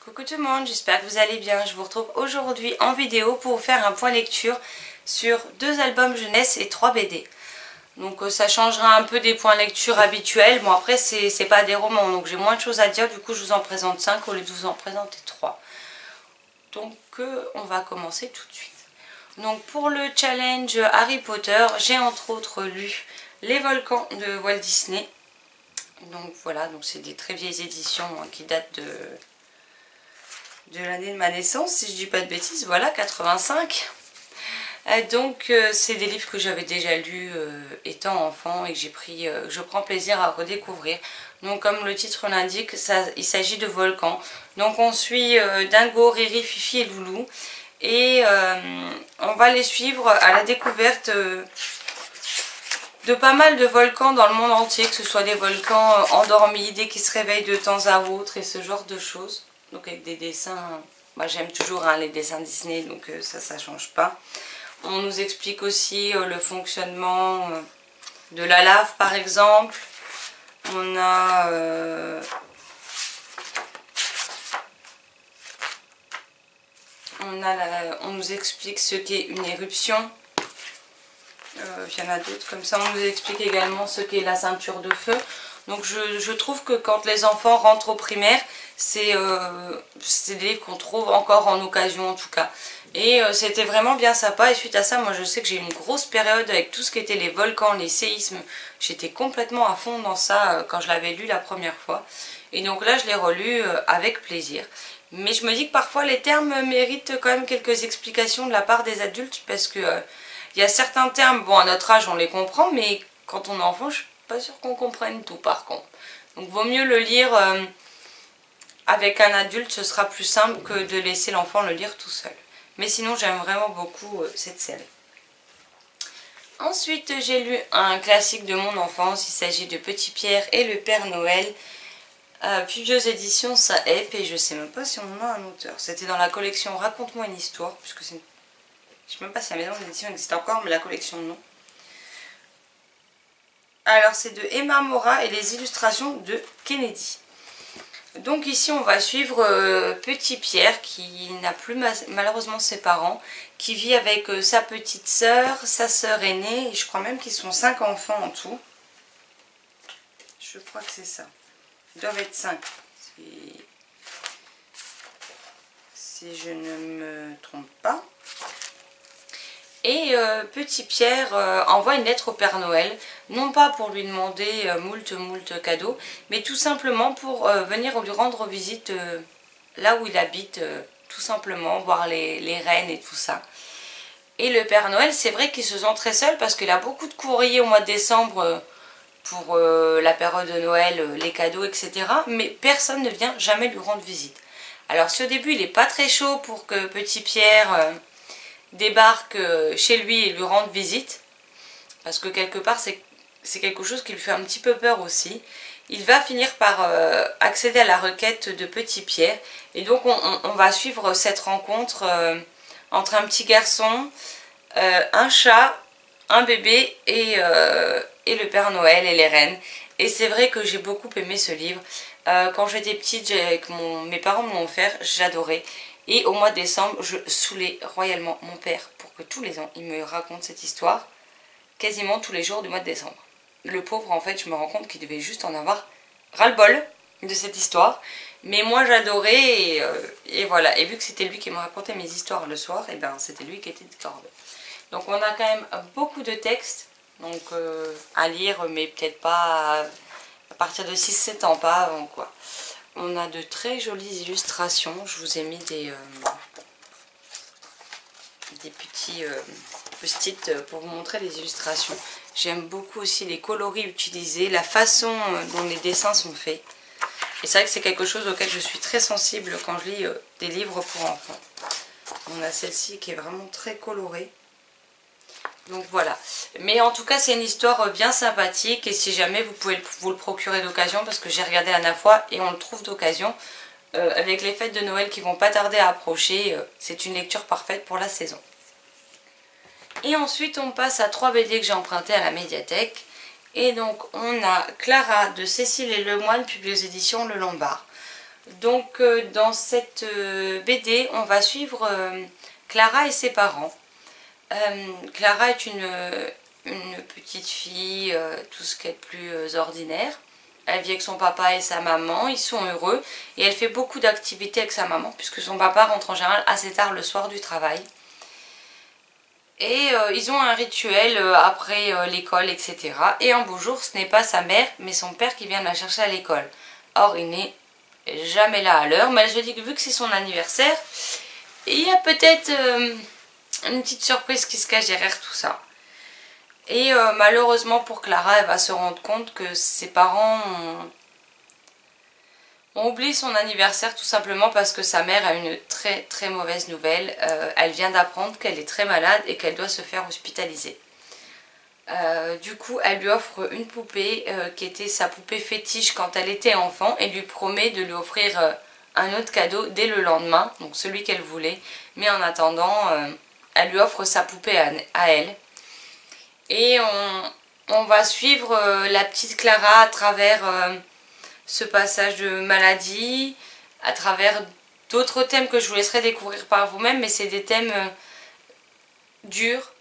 Coucou tout le monde, j'espère que vous allez bien. Je vous retrouve aujourd'hui en vidéo pour vous faire un point lecture sur 2 albums jeunesse et 3 BD. Donc ça changera un peu des points lecture habituels. Bon après c'est pas des romans, donc j'ai moins de choses à dire. Du coup je vous en présente 5 au lieu de vous en présenter 3. Donc on va commencer tout de suite. Donc pour le challenge Harry Potter, j'ai entre autres lu Les Volcans de Walt Disney. Donc voilà, donc c'est des très vieilles éditions qui datent de l'année de ma naissance, si je dis pas de bêtises, voilà, 85. Donc c'est des livres que j'avais déjà lus étant enfant et que je prends plaisir à redécouvrir. Donc comme le titre l'indique, il s'agit de volcans. Donc on suit Dingo, Riri, Fifi et Loulou. Et on va les suivre à la découverte de pas mal de volcans dans le monde entier, que ce soit des volcans endormis, des qui se réveillent de temps à autre et ce genre de choses. Donc avec des dessins, moi j'aime toujours les dessins Disney, donc ça change pas. On nous explique aussi le fonctionnement de la lave par exemple. On a on nous explique ce qu'est une éruption. Il y en a d'autres comme ça. On nous explique également ce qu'est la ceinture de feu. Donc je trouve que quand les enfants rentrent au primaire, c'est des livres qu'on trouve encore en occasion en tout cas. Et c'était vraiment bien sympa. Et suite à ça, moi je sais que j'ai eu une grosse période avec tout ce qui était les volcans, les séismes. J'étais complètement à fond dans ça quand je l'avais lu la première fois. Et donc là je l'ai relu avec plaisir. Mais je me dis que parfois les termes méritent quand même quelques explications de la part des adultes. Parce que il y a certains termes, bon à notre âge on les comprend, mais quand on est enfant je suis pas sûre qu'on comprenne tout par contre. Donc vaut mieux le lire avec un adulte, ce sera plus simple que de laisser l'enfant le lire tout seul. Mais sinon j'aime vraiment beaucoup cette série. Ensuite j'ai lu un classique de mon enfance, il s'agit de Petit Pierre et le Père Noël. Puis aux éditions Saep, et je sais même pas si on a un auteur. C'était dans la collection Raconte-moi une histoire, puisque c'est... Je sais même pas si la maison d'édition existe encore, mais la collection non. Alors c'est de Emma Mora et les illustrations de Kennedy. Donc ici on va suivre Petit Pierre qui n'a plus malheureusement ses parents, qui vit avec sa petite sœur, sa sœur aînée, et je crois même qu'ils sont 5 enfants en tout. Je crois que c'est ça. Ils doivent être 5. Si je ne me trompe pas. Et Petit Pierre envoie une lettre au Père Noël, non pas pour lui demander moult cadeaux, mais tout simplement pour venir lui rendre visite là où il habite, tout simplement, voir les reines et tout ça. Et le Père Noël, c'est vrai qu'il se sent très seul parce qu'il a beaucoup de courriers au mois de décembre pour la période de Noël, les cadeaux, etc. Mais personne ne vient jamais lui rendre visite. Alors si au début il n'est pas très chaud pour que Petit Pierre... débarque chez lui et lui rendre visite, parce que quelque part c'est quelque chose qui lui fait un petit peu peur aussi. Il va finir par accéder à la requête de Petit Pierre, et donc on va suivre cette rencontre entre un petit garçon, un chat, un bébé et le Père Noël et les reines. Et c'est vrai que j'ai beaucoup aimé ce livre. Quand j'étais petite, avec mes parents me l'ont offert, j'adorais. Et au mois de décembre, je saoulais royalement mon père pour que tous les ans, il me raconte cette histoire quasiment tous les jours du mois de décembre. Le pauvre, en fait, je me rends compte qu'il devait juste en avoir ras-le-bol de cette histoire. Mais moi, j'adorais et voilà. Et vu que c'était lui qui me racontait mes histoires le soir, et ben c'était lui qui était de corvée. Donc on a quand même beaucoup de textes donc, à lire, mais peut-être pas à partir de 6-7 ans, pas avant quoi. On a de très jolies illustrations. Je vous ai mis des petits post-it pour vous montrer les illustrations. J'aime beaucoup aussi les coloris utilisés, la façon dont les dessins sont faits. Et c'est vrai que c'est quelque chose auquel je suis très sensible quand je lis des livres pour enfants. On a celle-ci qui est vraiment très colorée. Donc voilà, mais en tout cas c'est une histoire bien sympathique, et si jamais vous pouvez vous le procurer d'occasion, parce que j'ai regardé la dernière fois et on le trouve d'occasion, avec les fêtes de Noël qui vont pas tarder à approcher, c'est une lecture parfaite pour la saison. Et ensuite on passe à 3 BD que j'ai empruntées à la médiathèque, et donc on a Clara de Cécile et Lemoine, publiée aux éditions Le Lombard. Donc dans cette BD, on va suivre Clara et ses parents. Clara est une petite fille, tout ce qu'il y a de plus ordinaire. Elle vit avec son papa et sa maman, ils sont heureux et elle fait beaucoup d'activités avec sa maman puisque son papa rentre en général assez tard le soir du travail. Et ils ont un rituel après l'école, etc. Et un beau jour, ce n'est pas sa mère mais son père qui vient la chercher à l'école. Or il n'est jamais là à l'heure, mais elle se dit que vu que c'est son anniversaire, il y a peut-être une petite surprise qui se cache derrière tout ça. Et malheureusement pour Clara, elle va se rendre compte que ses parents ont oublié son anniversaire tout simplement parce que sa mère a une très très mauvaise nouvelle. Elle vient d'apprendre qu'elle est très malade et qu'elle doit se faire hospitaliser. Du coup, elle lui offre une poupée qui était sa poupée fétiche quand elle était enfant et lui promet de lui offrir un autre cadeau dès le lendemain, donc celui qu'elle voulait. Mais en attendant, elle lui offre sa poupée à elle. Et on va suivre la petite Clara à travers ce passage de maladie, à travers d'autres thèmes que je vous laisserai découvrir par vous-même, mais c'est des thèmes durs,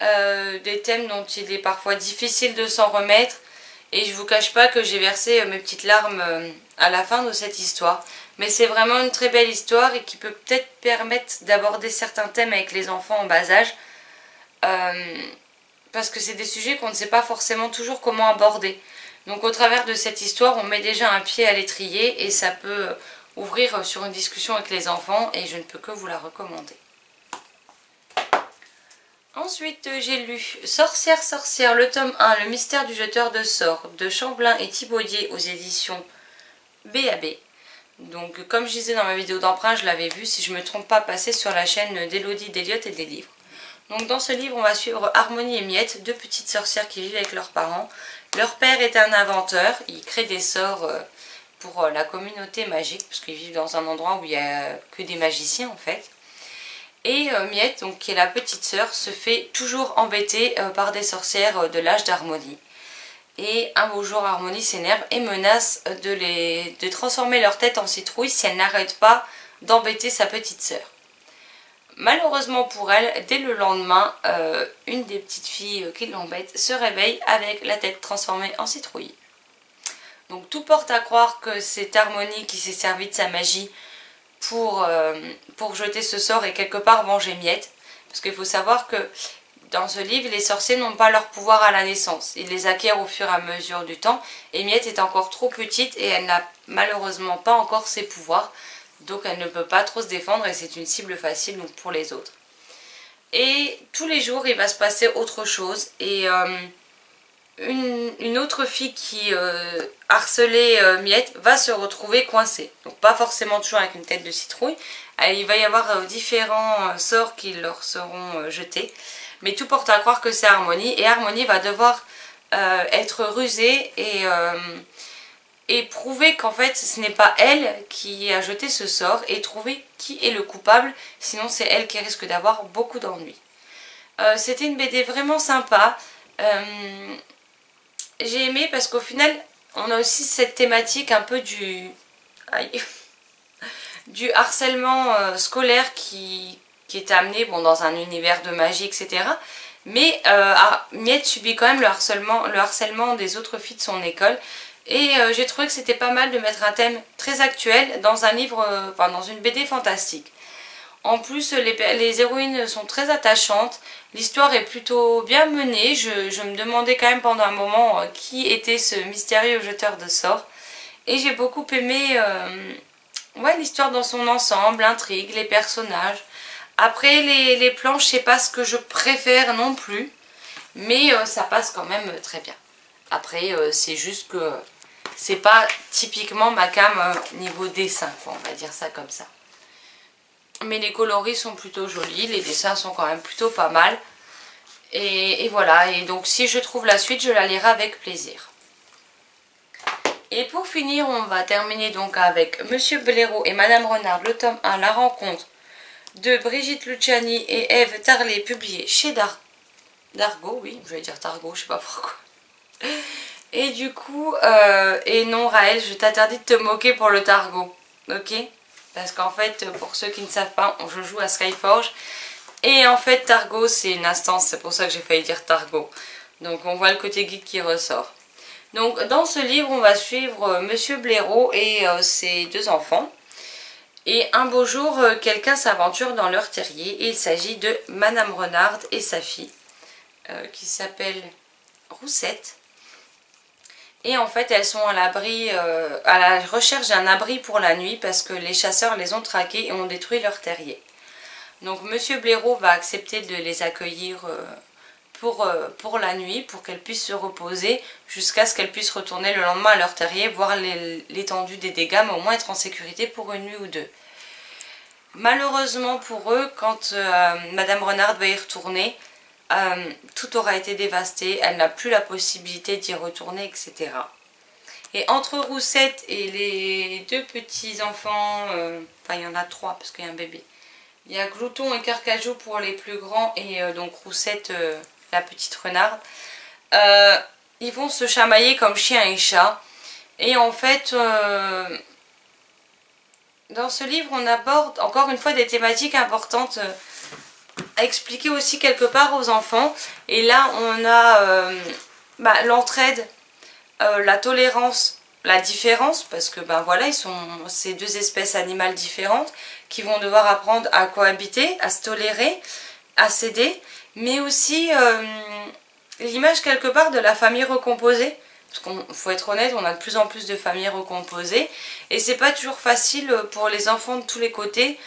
des thèmes dont il est parfois difficile de s'en remettre. Et je vous cache pas que j'ai versé mes petites larmes à la fin de cette histoire. Mais c'est vraiment une très belle histoire et qui peut peut-être permettre d'aborder certains thèmes avec les enfants en bas âge. Parce que c'est des sujets qu'on ne sait pas forcément toujours comment aborder. Donc au travers de cette histoire, on met déjà un pied à l'étrier et ça peut ouvrir sur une discussion avec les enfants et je ne peux que vous la recommander. Ensuite, j'ai lu Sorcière, sorcière, le tome 1, le mystère du jeteur de sorts de Chamblin et Thibaudier aux éditions B.A.B. Donc comme je disais dans ma vidéo d'emprunt, je l'avais vu, si je ne me trompe pas, passer sur la chaîne d'Elodie, d'Eliott et des livres. Donc dans ce livre, on va suivre Harmonie et Miette, deux petites sorcières qui vivent avec leurs parents. Leur père est un inventeur, il crée des sorts pour la communauté magique, parce qu'ils vivent dans un endroit où il n'y a que des magiciens en fait. Et Miette, donc, qui est la petite sœur, se fait toujours embêter par des sorcières de l'âge d'Harmonie. Et un beau jour, Harmonie s'énerve et menace de transformer leur tête en citrouille si elle n'arrête pas d'embêter sa petite sœur. Malheureusement pour elle, dès le lendemain, une des petites filles qui l'embête se réveille avec la tête transformée en citrouille. Donc tout porte à croire que c'est Harmonie qui s'est servie de sa magie pour jeter ce sort et quelque part venger Miette. Parce qu'il faut savoir que dans ce livre, les sorciers n'ont pas leur pouvoir à la naissance. Ils les acquièrent au fur et à mesure du temps. Et Miette est encore trop petite et elle n'a malheureusement pas encore ses pouvoirs. Donc elle ne peut pas trop se défendre et c'est une cible facile donc pour les autres. Et tous les jours il va se passer autre chose et une autre fille qui harcelait Miette va se retrouver coincée. Donc pas forcément toujours avec une tête de citrouille. Il va y avoir différents sorts qui leur seront jetés. Mais tout porte à croire que c'est Harmonie et Harmonie va devoir être rusée et prouver qu'en fait ce n'est pas elle qui a jeté ce sort et trouver qui est le coupable, sinon c'est elle qui risque d'avoir beaucoup d'ennuis. C'était une BD vraiment sympa, j'ai aimé parce qu'au final on a aussi cette thématique un peu du harcèlement scolaire qui est amené dans un univers de magie, etc. Mais Miette subit quand même le harcèlement des autres filles de son école. Et j'ai trouvé que c'était pas mal de mettre un thème très actuel dans un livre, dans une BD fantastique. En plus, les héroïnes sont très attachantes, l'histoire est plutôt bien menée. Je me demandais quand même pendant un moment qui était ce mystérieux jeteur de sorts. Et j'ai beaucoup aimé l'histoire dans son ensemble, l'intrigue, les personnages. Après, les planches, c'est pas ce que je préfère non plus, mais ça passe quand même très bien. Après, c'est juste que c'est pas typiquement ma came niveau dessin, quoi, on va dire ça comme ça. Mais les coloris sont plutôt jolis, les dessins sont quand même plutôt pas mal. Et voilà, et donc si je trouve la suite, je la lirai avec plaisir. Et pour finir, on va terminer donc avec Monsieur Blaireau et Madame Renard, le tome 1, la rencontre de Brigitte Luciani et Ève Tarlet, publié chez Dargaud, oui, je vais dire Targaud, je sais pas pourquoi. Et du coup, et non Raël, je t'interdis de te moquer pour le Targaud. ok? Parce qu'en fait, pour ceux qui ne savent pas, je joue à Skyforge. Et en fait, Targo, c'est une instance, c'est pour ça que j'ai failli dire Targo. Donc on voit le côté geek qui ressort. Donc dans ce livre, on va suivre Monsieur Blaireau et ses 2 enfants. Et un beau jour, quelqu'un s'aventure dans leur terrier. Et il s'agit de Madame Renard et sa fille, qui s'appelle Roussette. Et en fait, elles sont à l'abri, à la recherche d'un abri pour la nuit parce que les chasseurs les ont traquées et ont détruit leur terrier. Donc Monsieur Blaireau va accepter de les accueillir pour la nuit, pour qu'elles puissent se reposer jusqu'à ce qu'elles puissent retourner le lendemain à leur terrier, voir l'étendue des dégâts, mais au moins être en sécurité pour une nuit ou 2. Malheureusement pour eux, quand Madame Renard va y retourner, tout aura été dévasté, elle n'a plus la possibilité d'y retourner, etc. Et entre Roussette et les 2 petits enfants, enfin il y en a 3 parce qu'il y a un bébé, il y a Glouton et Carcajou pour les plus grands et donc Roussette, la petite renarde, ils vont se chamailler comme chien et chat. Et en fait, dans ce livre, on aborde encore une fois des thématiques importantes à expliquer aussi quelque part aux enfants. Et là, on a l'entraide, la tolérance, la différence, parce que ben voilà, c'est 2 espèces animales différentes qui vont devoir apprendre à cohabiter, à se tolérer, à s'aider, mais aussi l'image quelque part de la famille recomposée. Parce qu'il faut être honnête, on a de plus en plus de familles recomposées et c'est pas toujours facile pour les enfants de tous les côtés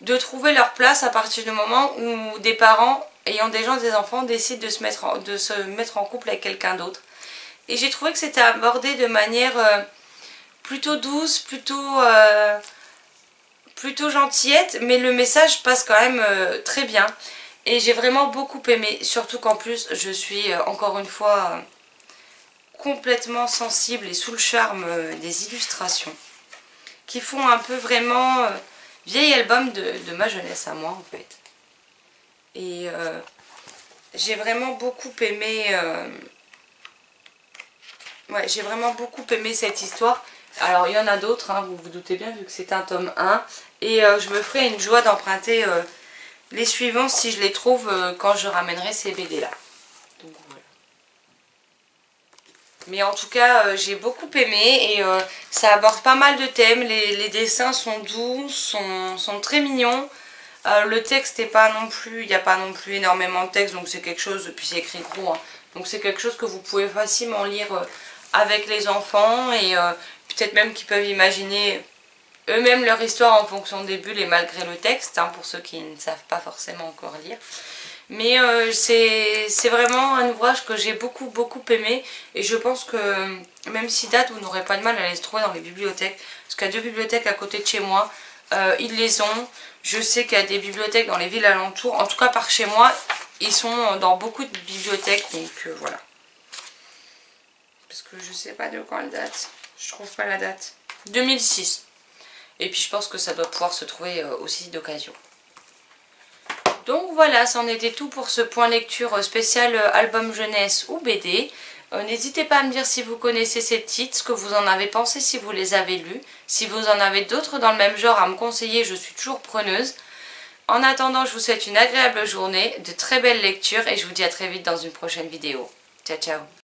de trouver leur place à partir du moment où des parents ayant déjà des enfants décident de se mettre en couple avec quelqu'un d'autre. Et j'ai trouvé que c'était abordé de manière plutôt douce, plutôt gentillette, mais le message passe quand même très bien. Et j'ai vraiment beaucoup aimé, surtout qu'en plus je suis encore une fois complètement sensible et sous le charme des illustrations qui font un peu vraiment vieil album de ma jeunesse à moi en fait. Et j'ai vraiment beaucoup aimé j'ai vraiment beaucoup aimé cette histoire. Alors il y en a d'autres, hein, vous vous doutez bien vu que c'est un tome 1 et je me ferai une joie d'emprunter les suivants si je les trouve quand je ramènerai ces BD là. Donc voilà. Mais en tout cas, j'ai beaucoup aimé et ça aborde pas mal de thèmes. Les dessins sont doux, sont très mignons. Le texte est pas non plus, il n'y a pas non plus énormément de texte, donc c'est quelque chose, puis c'est écrit gros, hein, donc c'est quelque chose que vous pouvez facilement lire avec les enfants et peut-être même qu'ils peuvent imaginer eux-mêmes leur histoire en fonction des bulles et malgré le texte, hein, pour ceux qui ne savent pas forcément encore lire. Mais c'est vraiment un ouvrage que j'ai beaucoup aimé et je pense que même si date, vous n'aurez pas de mal à les trouver dans les bibliothèques, parce qu'il y a 2 bibliothèques à côté de chez moi, ils les ont. Je sais qu'il y a des bibliothèques dans les villes alentours, en tout cas par chez moi, ils sont dans beaucoup de bibliothèques, donc voilà. Parce que je sais pas de quand elle date, je trouve pas la date. 2006. Et puis je pense que ça doit pouvoir se trouver aussi d'occasion. Donc voilà, c'en était tout pour ce point lecture spécial album jeunesse ou BD. N'hésitez pas à me dire si vous connaissez ces titres, ce que vous en avez pensé si vous les avez lus. Si vous en avez d'autres dans le même genre à me conseiller, je suis toujours preneuse. En attendant, je vous souhaite une agréable journée, de très belles lectures et je vous dis à très vite dans une prochaine vidéo. Ciao ciao.